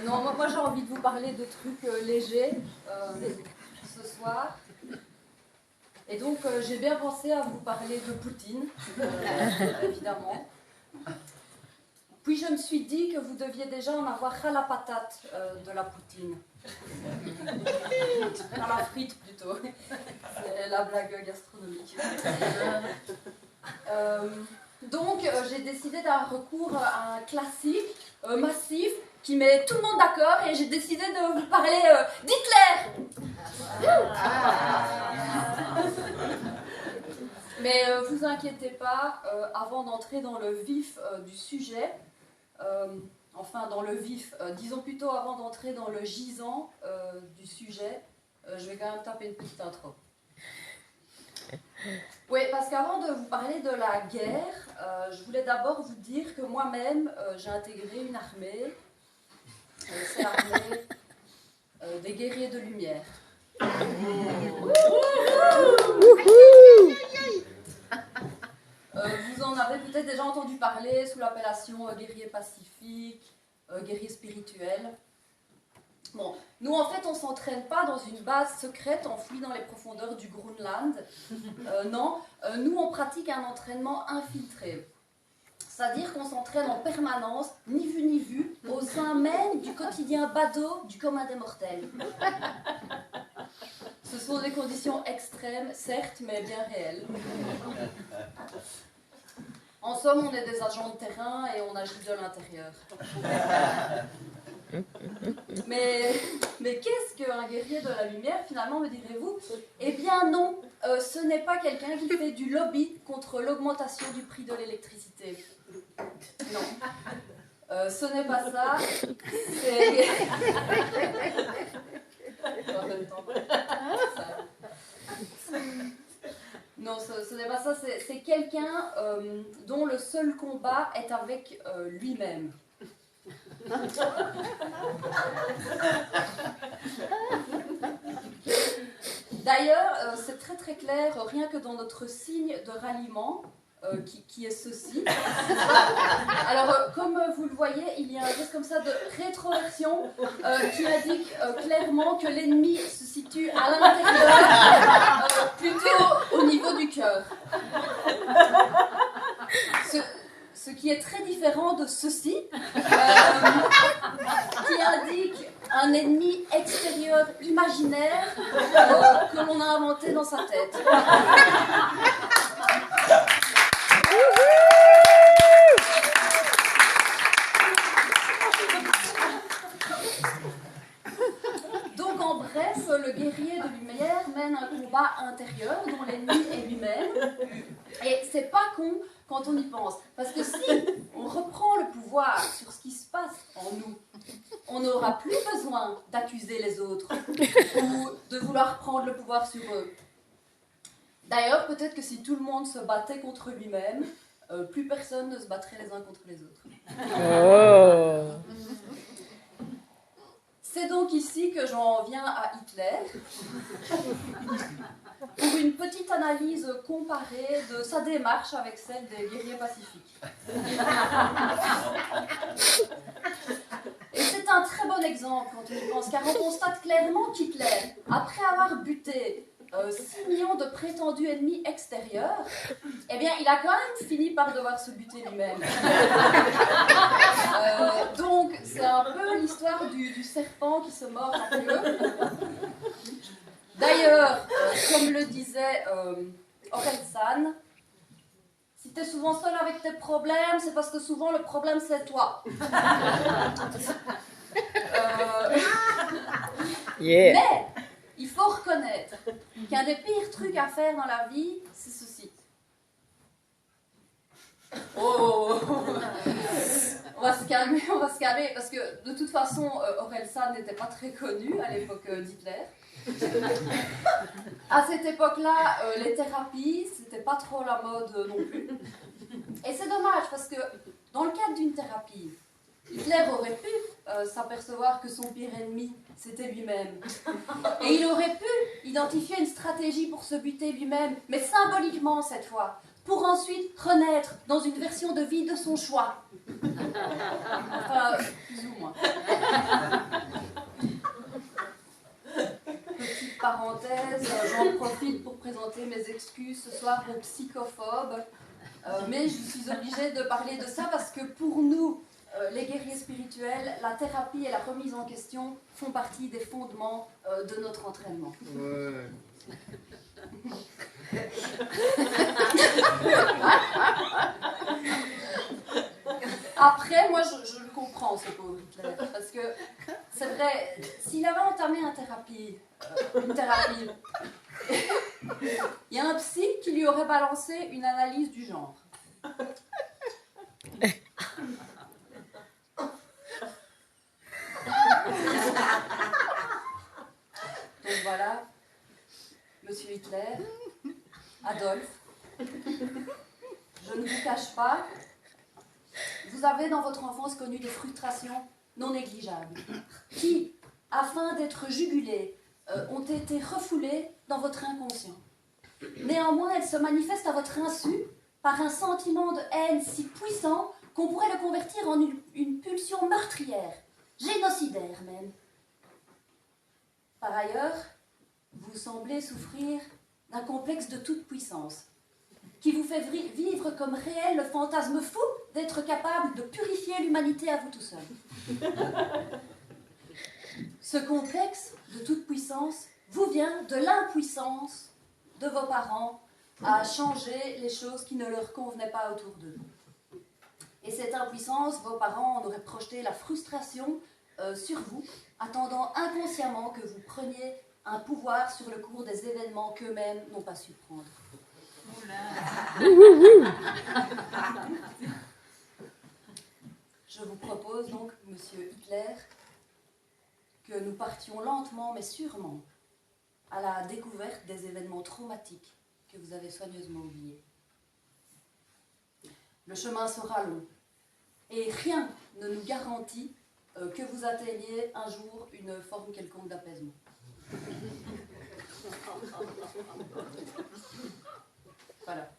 Non, moi j'ai envie de vous parler de trucs légers ce soir. Et donc j'ai bien pensé à vous parler de Poutine, évidemment. Puis je me suis dit que vous deviez déjà en avoir ras la patate de la poutine. Dans la frite plutôt. C'est la blague gastronomique. Donc j'ai décidé d'avoir recours à un classique massif qui met tout le monde d'accord et j'ai décidé de vous parler d'Hitler. Mais vous inquiétez pas, avant d'entrer dans le vif du sujet, enfin dans le vif, disons plutôt avant d'entrer dans le gisant du sujet, je vais quand même taper une petite intro. Oui, parce qu'avant de vous parler de la guerre, je voulais d'abord vous dire que moi-même, j'ai intégré une armée. C'est l'armée des guerriers de lumière. Vous en avez peut-être déjà entendu parler sous l'appellation guerrier pacifique, guerrier spirituel. Bon, nous en fait on ne s'entraîne pas dans une base secrète enfouie dans les profondeurs du Groenland. Non, nous on pratique un entraînement infiltré. C'est-à-dire qu'on s'entraîne en permanence, ni vu ni vu, au sein même du quotidien badaud du commun des mortels. Ce sont des conditions extrêmes, certes, mais bien réelles. En somme, on est des agents de terrain et on agit de l'intérieur. Mais qu'est-ce qu'un guerrier de la lumière, finalement, me direz-vous? Eh bien non, ce n'est pas quelqu'un qui fait du lobby contre l'augmentation du prix de l'électricité. Non. Ce n'est pas ça. C'est... Non, ce n'est pas ça. C'est quelqu'un dont le seul combat est avec lui-même. D'ailleurs, c'est très très clair, rien que dans notre signe de ralliement, qui est ceci. Alors, comme vous le voyez, il y a un geste comme ça de rétroversion qui indique clairement que l'ennemi se situe à l'intérieur, plutôt au niveau du cœur. Ce qui est très différent de ceci, qui indique un ennemi extérieur imaginaire que l'on a inventé dans sa tête. Donc en bref, le guerrier de lumière mène un combat intérieur dont l'ennemi est lui-même. Et c'est pas con quand on y pense. Parce que si on reprend le pouvoir sur ce qui se passe en nous, on n'aura plus besoin d'accuser les autres ou de vouloir prendre le pouvoir sur eux. D'ailleurs, peut-être que si tout le monde se battait contre lui-même, plus personne ne se battrait les uns contre les autres. Oh. C'est donc ici que j'en viens à Hitler, pour une petite analyse comparée de sa démarche avec celle des guerriers pacifiques. Et c'est un très bon exemple quand on y pense, car on constate clairement qu'Hitler, après avoir buté 6 millions de prétendus ennemis extérieurs, eh bien, il a quand même fini par devoir se buter lui-même. Donc, c'est un peu l'histoire du serpent qui se mord la queue. D'ailleurs, comme le disait Orelsan, si tu es souvent seul avec tes problèmes, c'est parce que souvent le problème c'est toi. Yeah. Mais il faut reconnaître qu'un des pires trucs à faire dans la vie, c'est ceci. Oh, on va se calmer, parce que de toute façon, Orelsan n'était pas très connu à l'époque d'Hitler. À cette époque-là, les thérapies, c'était pas trop la mode non plus. Et c'est dommage, parce que dans le cadre d'une thérapie, Hitler aurait pu s'apercevoir que son pire ennemi, c'était lui-même. Et il aurait pu identifier une stratégie pour se buter lui-même, mais symboliquement cette fois, pour ensuite renaître dans une version de vie de son choix. Enfin, hein. Petite parenthèse, j'en profite pour présenter mes excuses ce soir aux psychophobes. Mais je suis obligée de parler de ça parce que pour nous, les guerriers spirituels, la thérapie et la remise en question font partie des fondements de notre entraînement. Ouais. Après, moi, je le comprends, ce pauvre Hitler, parce que c'est vrai, s'il avait entamé une thérapie, il y a un psy qui lui aurait balancé une analyse du genre. Donc voilà, Monsieur Hitler, Adolphe, je ne vous cache pas, vous avez dans votre enfance connu des frustrations non négligeables, qui, afin d'être jugulées, ont été refoulées dans votre inconscient. Néanmoins, elles se manifestent à votre insu par un sentiment de haine si puissant qu'on pourrait le convertir en une pulsion meurtrière, génocidaire même. Par ailleurs, vous semblez souffrir d'un complexe de toute puissance, qui vous fait vivre comme réel le fantasme fou d'être capable de purifier l'humanité à vous tout seul. Ce complexe de toute puissance vous vient de l'impuissance de vos parents à changer les choses qui ne leur convenaient pas autour d'eux. Et cette impuissance, vos parents en auraient projeté la frustration sur vous, attendant inconsciemment que vous preniez un pouvoir sur le cours des événements qu'eux-mêmes n'ont pas su prendre. Je vous propose donc, Monsieur Hitler, que nous partions lentement mais sûrement à la découverte des événements traumatiques que vous avez soigneusement oubliés. Le chemin sera long et rien ne nous garantit que vous atteigniez un jour une forme quelconque d'apaisement. Voilà.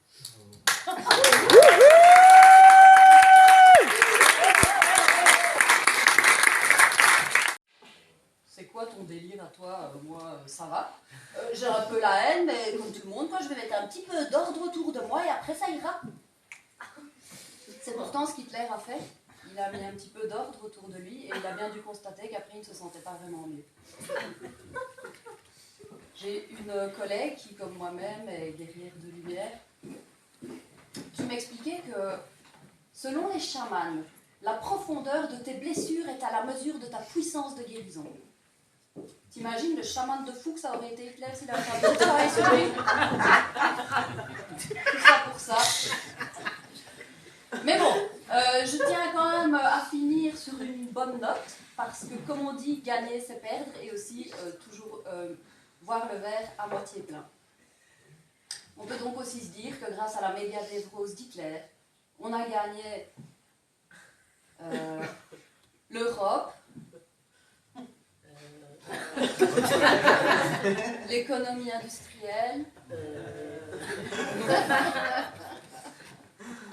C'est quoi ton délire à toi? Moi, ça va. J'ai un peu la haine, mais comme tout le monde, je vais mettre un petit peu d'ordre autour de moi et après ça ira. C'est pourtant ce qu'Hitler a fait. Il a mis un petit peu d'ordre autour de lui et il a bien dû constater qu'après il ne se sentait pas vraiment mieux. J'ai une collègue qui, comme moi-même, est guerrière de lumière, qui m'expliquait que, selon les chamans, la profondeur de tes blessures est à la mesure de ta puissance de guérison. T'imagines le chaman de fou que ça aurait été Hitler s'il avait fait un peu de travail sur lui? Tout ça pour ça. Mais bon, je tiens quand même à finir sur une bonne note, parce que comme on dit, gagner c'est perdre, et aussi toujours voir le verre à moitié plein. On peut donc aussi se dire que grâce à la méga névrose d'Hitler, on a gagné l'Europe, l'économie industrielle,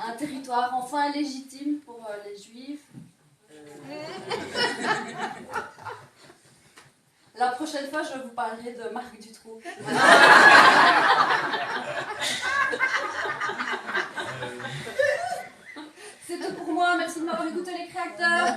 un territoire enfin légitime pour les Juifs. La prochaine fois, je vais vous parler de Marc Dutroux. C'est tout pour moi. Merci de m'avoir écouté, les créateurs.